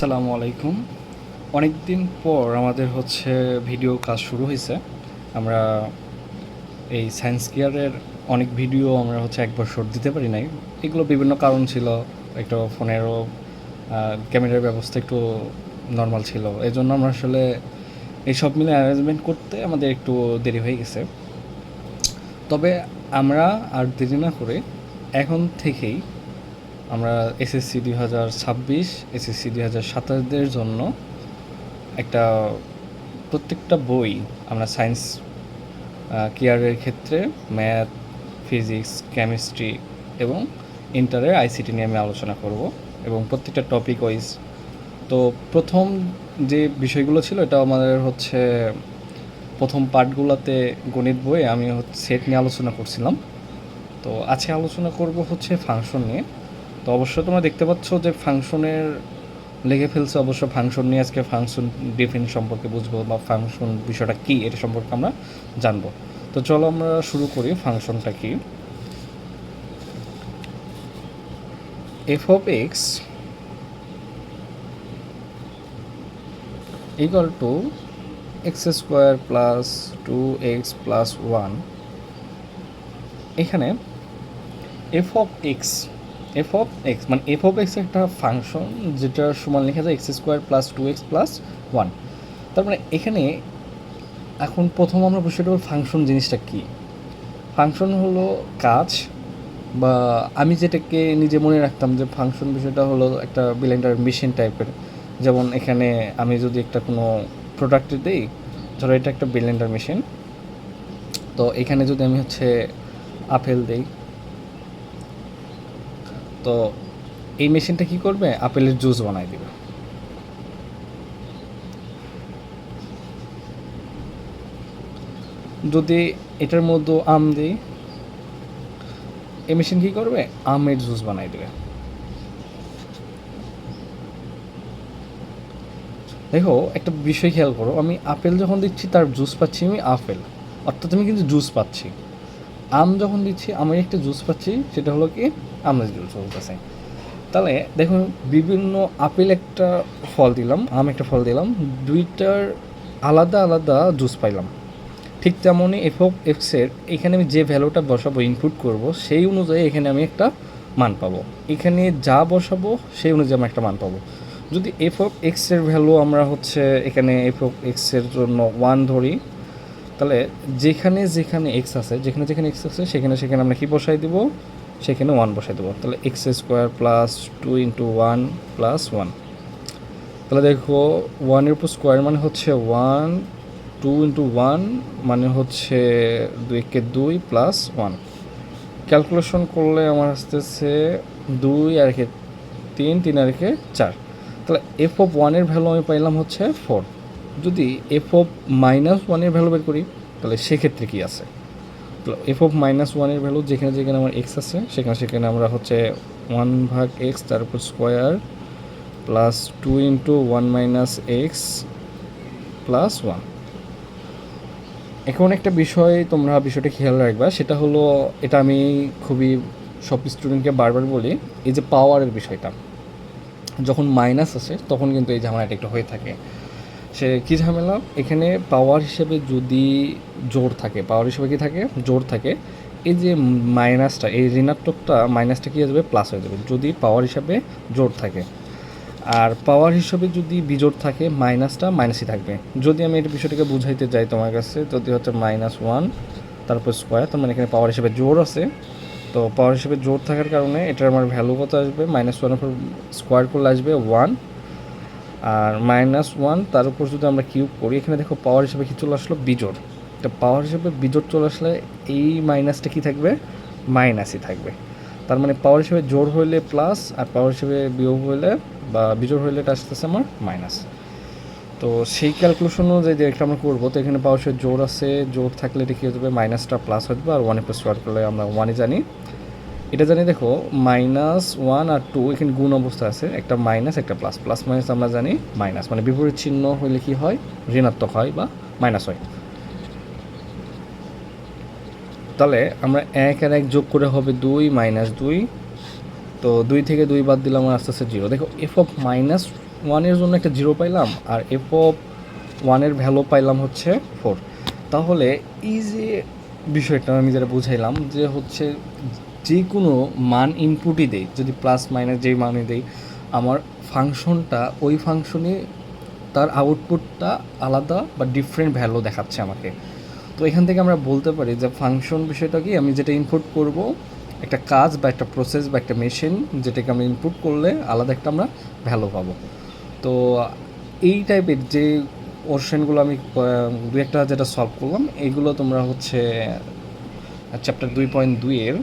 আসসালামু আলাইকুম। অনেক দিন পর আমাদের ভিডিও কাজ শুরু হয়েছে। আমরা এই সায়েন্স কেয়ারের অনেক ভিডিও আমরা এক বছর দিতে পারি নাই। এগুলো বিভিন্ন কারণ ছিল। একটা ফোনেরও ক্যামেরার ব্যবস্থা একটু নর্মাল ছিল, এই জন্য আমরা এই সব মিলে অ্যারেঞ্জমেন্ট করতে আমাদের একটু দেরি হয়ে গেছে। তবে আমরা আর দেরি না করে এখন থেকেই আমরা এসএসসি 2026, এসএসসি 2027-দের জন্য একটা প্রত্যেকটা বই আমরা সায়েন্স কেয়ারের ক্ষেত্রে ম্যাথ, ফিজিক্স, কেমিস্ট্রি এবং ইন্টারের আইসিটি নিয়ে আমি আলোচনা করব এবং প্রত্যেকটা টপিক ওয়াইজ। তো প্রথম যে বিষয়গুলো ছিল এটা আমাদের প্রথম পার্টগুলোতে গণিত বইয়ে আমি সেট নিয়ে আলোচনা করছিলাম। তো আজকে আলোচনা করব ফাংশন নিয়ে। তো অবশ্যই তোমরা দেখতে পাচ্ছ যে ফাংশনের লিখে ফেলছে। অবশ্য ফাংশন নিয়ে আজকে ফাংশন ডিফাইন সম্পর্কে বুঝবো বা ফাংশন বিষয়টা কী এটা সম্পর্কে আমরা জানবো। তো চলো আমরা শুরু করি। ফাংশনটা কি? F of x equal to x square plus 2x plus 1। এখানে এফ অফ এক্স মানে এফ অফ এক্স একটা ফাংশন যেটার সমান লেখা যায় x square plus 2x plus 1। তার মানে এখানে এখন প্রথম আমরা বিষয়টা ফাংশন জিনিসটা কী। ফাংশন হলো কাজ, বা আমি যেটাকে নিজে মনে রাখতাম যে ফাংশন বিষয়টা হলো একটা ব্লেন্ডার মেশিন টাইপের। যেমন এখানে আমি যদি একটা কোনো প্রোডাক্ট দিই, ধরো এটা একটা ব্লেন্ডার মেশিন, তো এখানে যদি আমি আপেল দিই, তো এই মেশিনটা কী করবে? আপেলের জুস বানাই দেবে। যদি এটার মধ্যে আম দিই, এই মেশিন কী করবে? আমের জুস বানাই দেবে। দেখো একটা বিষয় খেয়াল করো, আমি আপেল যখন দিচ্ছি তার জুস পাচ্ছি আমি আপেল, অর্থাৎ আমি কিন্তু জুস পাচ্ছি। আম যখন দিচ্ছি আমি একটা জুস পাচ্ছি, সেটা হলো কি আমের জুস বলতেছে। তাহলে দেখুন, বিভিন্ন আপেল একটা ফল দিলাম, আম একটা ফল দিলাম, দুইটার আলাদা আলাদা জুস পাইলাম। ঠিক তেমনই এফ অফ এক্সের এখানে আমি যে ভ্যালুটা বসাবো, ইনপুট করব, সেই অনুযায়ী এখানে আমি একটা মান পাবো। এখানে যা বসাবো সেই অনুযায়ী আমি একটা মান পাবো। যদি এফ অফ এক্সের ভ্যালু আমরা এখানে এফ অফ এক্সের জন্য 1 ধরি, তাহলে যেখানে যেখানে এক্স আছে সেখানে আমরা কি বসাই দেবো? সেখানে 1 বসাই দেবো। তাহলে x square plus 2 into 1 plus 1। তাহলে দেখো 1-এর উপর স্কোয়ার মানে 1, 2 ইন্টু 1 মানে 2 2 প্লাস 1। ক্যালকুলেশন করলে আমার আসতেছে 2 আর 3, 3 আর 4। তাহলে এফ অফ 1-এর ভ্যালু আমি পাইলাম 4। যদি এফ অফ মাইনাস 1-এর ভ্যালু বের করি, তাহলে সেক্ষেত্রে কী আছে? এফ অফ মাইনাস 1-এর ভ্যালু যেখানে যেখানে আমার এক্স আছে সেখানে আমরা 1/x তার উপর square plus 2 into 1 minus x plus 1। এখন একটা বিষয় তোমরা বিষয়টা খেয়াল রাখবা, সেটা হলো, এটা আমি খুবই সব স্টুডেন্টকে বারবার বলি, এই যে পাওয়ারের বিষয়টা, যখন মাইনাস আসে তখন কিন্তু এই ঝামেলাটা একটু হয়ে থাকে। সে কী ঝামেলা? এখানে পাওয়ার হিসেবে যদি জোর থাকে, পাওয়ার হিসেবে কী থাকে? জোর থাকে। এই যে মাইনাসটা, এই ঋণাত্মকটা মাইনাসটা কী হয়ে যাবে? প্লাস হয়ে যাবে যদি পাওয়ার হিসাবে জোর থাকে। আর পাওয়ার হিসাবে যদি বিজোড় থাকে, মাইনাসটা মাইনাসই থাকবে। যদি আমি এই বিষয়টাকে বুঝাইতে যাই তোমার কাছে, যদি -1 তারপর স্কোয়ার, তার মানে এখানে পাওয়ার হিসেবে জোর আছে। তো পাওয়ার হিসেবে জোর থাকার কারণে এটার আমার ভ্যালু কত আসবে? -1-এর উপর স্কোয়ার করলে আসবে 1, আর -1 তার উপর যদি আমরা কিউব করি, এখানে দেখো পাওয়ার হিসেবে কী চলে আসলো? বিজোড়। তো পাওয়ার হিসেবে বিজোড় চলে আসলে এই মাইনাসটা কী থাকবে? মাইনাসই থাকবে। তার মানে পাওয়ার হিসেবে জোর হইলে প্লাস, আর পাওয়ার হিসেবে বিয়োগ হইলে বা বিজোড় হইলে এটা আসতেছে আমার মাইনাস। তো সেই ক্যালকুলেশন অনুযায়ী যে এটা আমরা করবো, তো এখানে পাওয়ার হিসেবে জোর আছে, জোর থাকলে এটা কী হয়ে যাবে? মাইনাসটা প্লাস হয়ে যাবে, আর 1-এর উপর স্কোয়ার করলে আমরা 1-ই জানি। এটা জানি, দেখো -1 আর 2 এখানে গুণ অবস্থা আছে, একটা মাইনাস একটা প্লাস, প্লাস মাইনাস আমরা জানি মাইনাস, মানে বিপরীত চিহ্ন হইলে কি হয়? ঋণাত্মক হয় বা মাইনাস হয়। তাহলে আমরা 1 আর 1 যোগ করে হবে 2 -2। তো 2 থেকে 2 বাদ দিলে আমার আস্তে আস্তে 0। দেখো এফ অফ ওয়ানের জন্য একটা 0 পাইলাম, আর এফ অফ ওয়ানের ভ্যালু পাইলাম হচ্ছে 4। তাহলে এই যে বিষয়টা আমি যেটা বুঝাইলাম যে হচ্ছে যে কোনো মান ইনপুটই দেই, যদি প্লাস মাইনাস যেই মানই দেই, আমার ফাংশনটা ওই ফাংশনে তার আউটপুটটা আলাদা বা ডিফারেন্ট ভ্যালু দেখাচ্ছে আমাকে। তো এখান থেকে আমরা বলতে পারি যে ফাংশন বিষয়টা কি, আমি যেটা ইনপুট করব, একটা কাজ বা একটা প্রসেস বা একটা মেশিন, যেটাকে আমরা ইনপুট করলে আলাদা একটা আমরা ভ্যালু পাবো। তো এই টাইপের যে কোশ্চেনগুলো আমি দু একটা যেটা সলভ করলাম, এইগুলো তোমরা হচ্ছে চ্যাপ্টার 2.2 এর